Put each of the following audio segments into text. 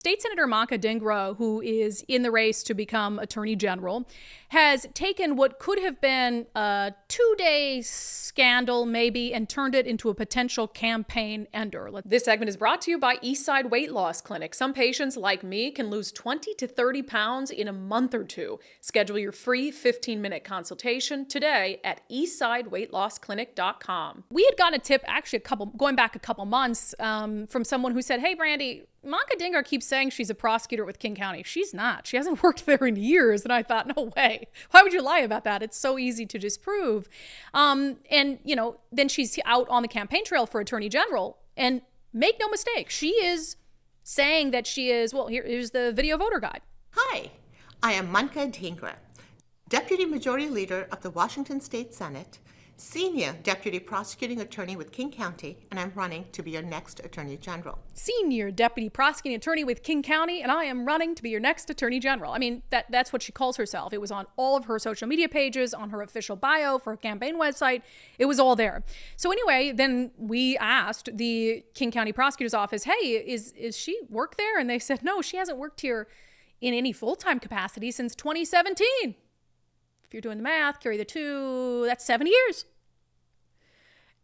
State Senator Manka Dhingra, who is in the race to become Attorney General, has taken what could have been a 2-day scandal, maybe, and turned it into a potential campaign ender. This segment is brought to you by Eastside Weight Loss Clinic. Some patients, like me, can lose 20 to 30 pounds in a month or two. Schedule your free 15-minute consultation today at eastsideweightlossclinic.com. We had gotten a tip, actually, going back a couple months, from someone who said, "Hey, Brandi, Manka Dhingra keeps saying she's a prosecutor with King County. She's not. She hasn't worked there in years." And I thought, no way. Why would you lie about that? It's so easy to disprove. Then she's out on the campaign trail for Attorney General. And make no mistake, she is saying that she is, well, here's the video voter guide. Hi, I am Manka Dhingra, Deputy Majority Leader of the Washington State Senate, Senior Deputy Prosecuting Attorney with King County, and I'm running to be your next Attorney General. Senior Deputy Prosecuting Attorney with King County, and I am running to be your next Attorney General. I mean, that's what she calls herself. It was on all of her social media pages, on her official bio for her campaign website. It was all there. So anyway, then we asked the King County Prosecutor's Office, hey, is she work there? And they said, no, she hasn't worked here in any full-time capacity since 2017. If you're doing the math, carry the 2, that's 7 years.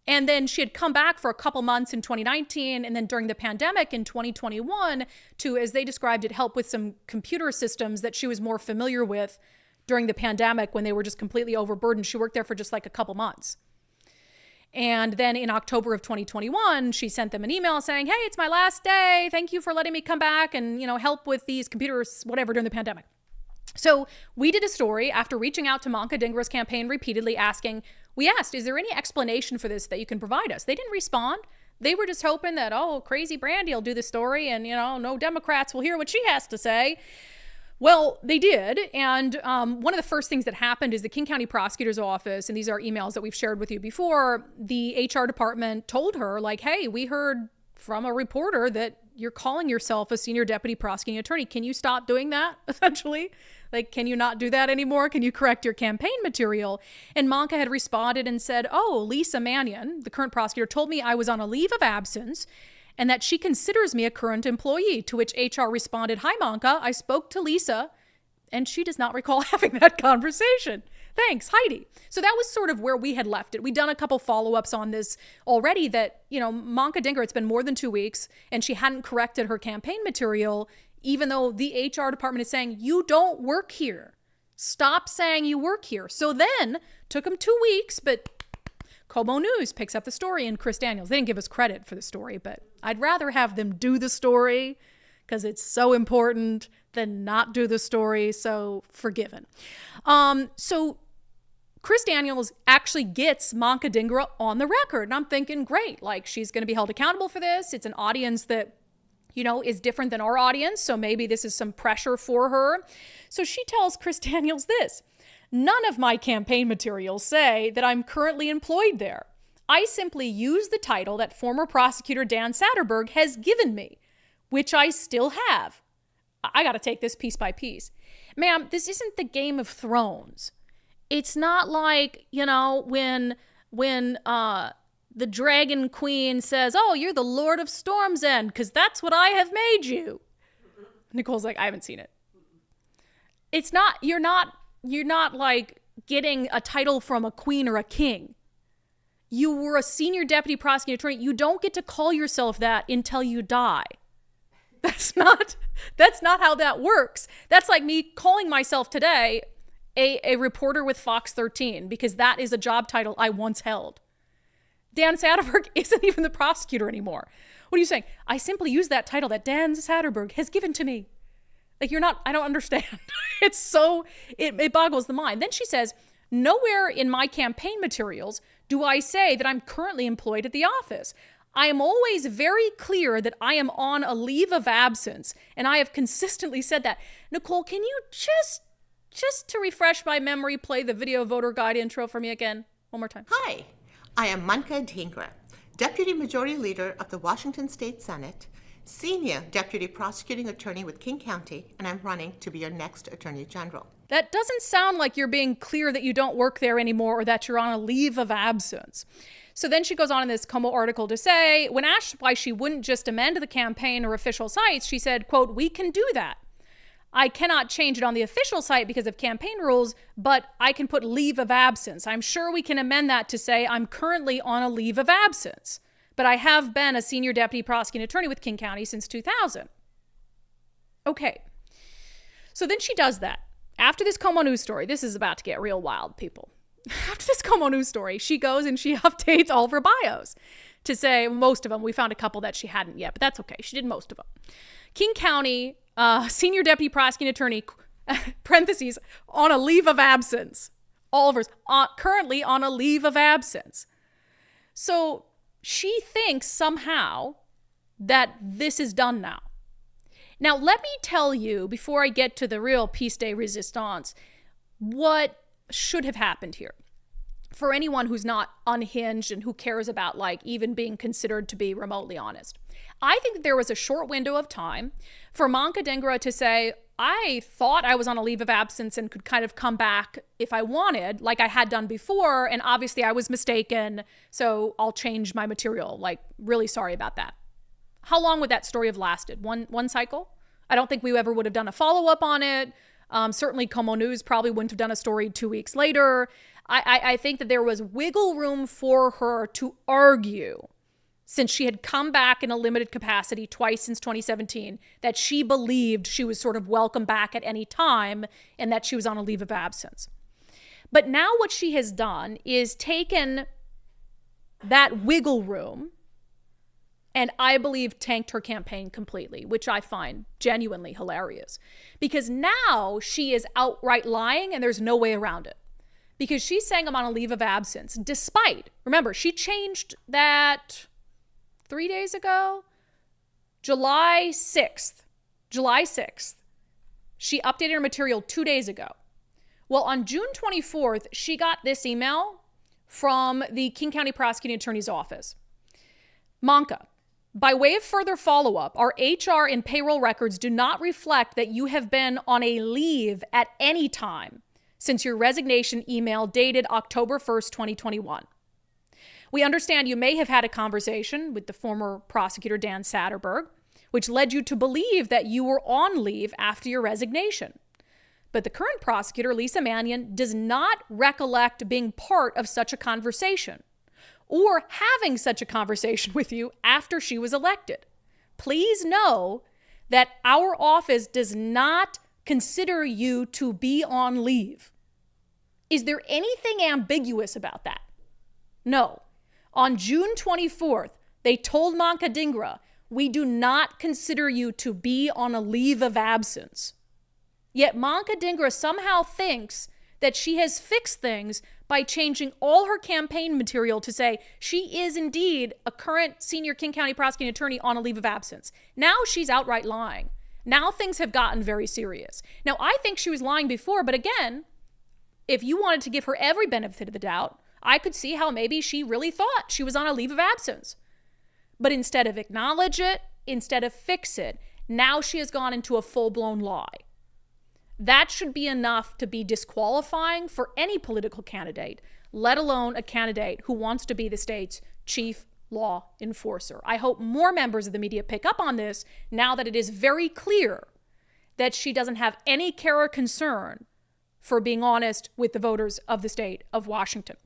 And then she had come back for a couple months in 2019, and then during the pandemic in 2021 to, as they described it, help with some computer systems that she was more familiar with during the pandemic when they were just completely overburdened. She worked there for just like a couple months. And then in October of 2021, she sent them an email saying, hey, it's my last day. Thank you for letting me come back and, help with these computers, whatever, during the pandemic. So we did a story after reaching out to Manka Dhingra's campaign repeatedly we asked, is there any explanation for this that you can provide us? They didn't respond. They were just hoping that, crazy Brandi will do the story and, no Democrats will hear what she has to say. Well, they did. And one of the first things that happened is the King County Prosecutor's Office, and these are emails that we've shared with you before, the HR department told her, hey, we heard from a reporter that you're calling yourself a senior deputy prosecuting attorney. Can you stop doing that, essentially? Can you not do that anymore? Can you correct your campaign material? And Manka had responded and said, Lisa Mannion, the current prosecutor, told me I was on a leave of absence and that she considers me a current employee, to which HR responded, hi, Manka, I spoke to Lisa and she does not recall having that conversation. Thanks, Heidi. So that was sort of where we had left it. We'd done a couple follow-ups on this already that, Manka Dhingra, it's been more than 2 weeks and she hadn't corrected her campaign material, even though the HR department is saying, you don't work here. Stop saying you work here. So then, took them 2 weeks, but Kobo News picks up the story and Chris Daniels. They didn't give us credit for the story, but I'd rather have them do the story because it's so important than not do the story, so forgiven. So Chris Daniels actually gets Manka Dhingra on the record, and I'm thinking, great, she's going to be held accountable for this. It's an audience that is different than our audience. So maybe this is some pressure for her. So she tells Chris Daniels this: none of my campaign materials say that I'm currently employed there. I simply use the title that former prosecutor Dan Satterberg has given me, which I still have. I got to take this piece by piece. Ma'am, this isn't the Game of Thrones. It's not like, when the Dragon Queen says, you're the Lord of Storm's End, because that's what I have made you. Nicole's like, I haven't seen it. It's not, you're not getting a title from a queen or a king. You were a senior deputy prosecuting attorney. You don't get to call yourself that until you die. That's not how that works. That's like me calling myself today a reporter with Fox 13, because that is a job title I once held. Dan Satterberg isn't even the prosecutor anymore. What are you saying? I simply use that title that Dan Satterberg has given to me. I don't understand. It boggles the mind. Then she says, nowhere in my campaign materials do I say that I'm currently employed at the office. I am always very clear that I am on a leave of absence, and I have consistently said that. Nicole, can you just to refresh my memory, play the video voter guide intro for me again? One more time. Hi, I am Manka Dhingra, Deputy Majority Leader of the Washington State Senate, Senior Deputy Prosecuting Attorney with King County, and I'm running to be your next Attorney General. That doesn't sound like you're being clear that you don't work there anymore or that you're on a leave of absence. So then she goes on in this Como article to say, when asked why she wouldn't just amend the campaign or official sites, she said, quote, "We can do that. I cannot change it on the official site because of campaign rules, but I can put leave of absence. I'm sure we can amend that to say I'm currently on a leave of absence, but I have been a senior deputy prosecuting attorney with King County since 2000. Okay. So then she does that. After this Como News story, this is about to get real wild, people. After this Como News story, she goes and she updates all of her bios to say most of them. We found a couple that she hadn't yet, but that's okay. She did most of them. King County, senior deputy prosecuting attorney, parentheses, on a leave of absence. All of hers, currently on a leave of absence. So she thinks somehow that this is done now. Now, let me tell you, before I get to the real piece de resistance, what should have happened here. For anyone who's not unhinged and who cares about like even being considered to be remotely honest. I think that there was a short window of time for Manka Dhingra to say, I thought I was on a leave of absence and could kind of come back if I wanted, like I had done before, and obviously I was mistaken, so I'll change my material. Like, really sorry about that. How long would that story have lasted? One cycle? I don't think we ever would have done a follow-up on it. Certainly Como News probably wouldn't have done a story 2 weeks later. I think that there was wiggle room for her to argue, since she had come back in a limited capacity twice since 2017, that she believed she was sort of welcome back at any time and that she was on a leave of absence. But now what she has done is taken that wiggle room and I believe tanked her campaign completely, which I find genuinely hilarious. Because now she is outright lying and there's no way around it. Because she's saying I'm on a leave of absence, despite, remember, she changed that 3 days ago? July 6th. She updated her material 2 days ago. Well, on June 24th, she got this email from the King County Prosecuting Attorney's Office. Manka, by way of further follow-up, our HR and payroll records do not reflect that you have been on a leave at any time since your resignation email dated October 1st, 2021. We understand you may have had a conversation with the former prosecutor Dan Satterberg, which led you to believe that you were on leave after your resignation. But the current prosecutor, Lisa Mannion, does not recollect being part of such a conversation or having such a conversation with you after she was elected. Please know that our office does not consider you to be on leave. Is there anything ambiguous about that? No. On June 24th, they told Manka Dhingra, we do not consider you to be on a leave of absence. Yet Manka Dhingra somehow thinks that she has fixed things by changing all her campaign material to say she is indeed a current senior King County prosecuting attorney on a leave of absence. Now she's outright lying. Now things have gotten very serious. Now, I think she was lying before, but again, if you wanted to give her every benefit of the doubt, I could see how maybe she really thought she was on a leave of absence. But instead of acknowledge it, instead of fix it, now she has gone into a full-blown lie. That should be enough to be disqualifying for any political candidate, let alone a candidate who wants to be the state's chief law enforcer. I hope more members of the media pick up on this now that it is very clear that she doesn't have any care or concern for being honest with the voters of the state of Washington.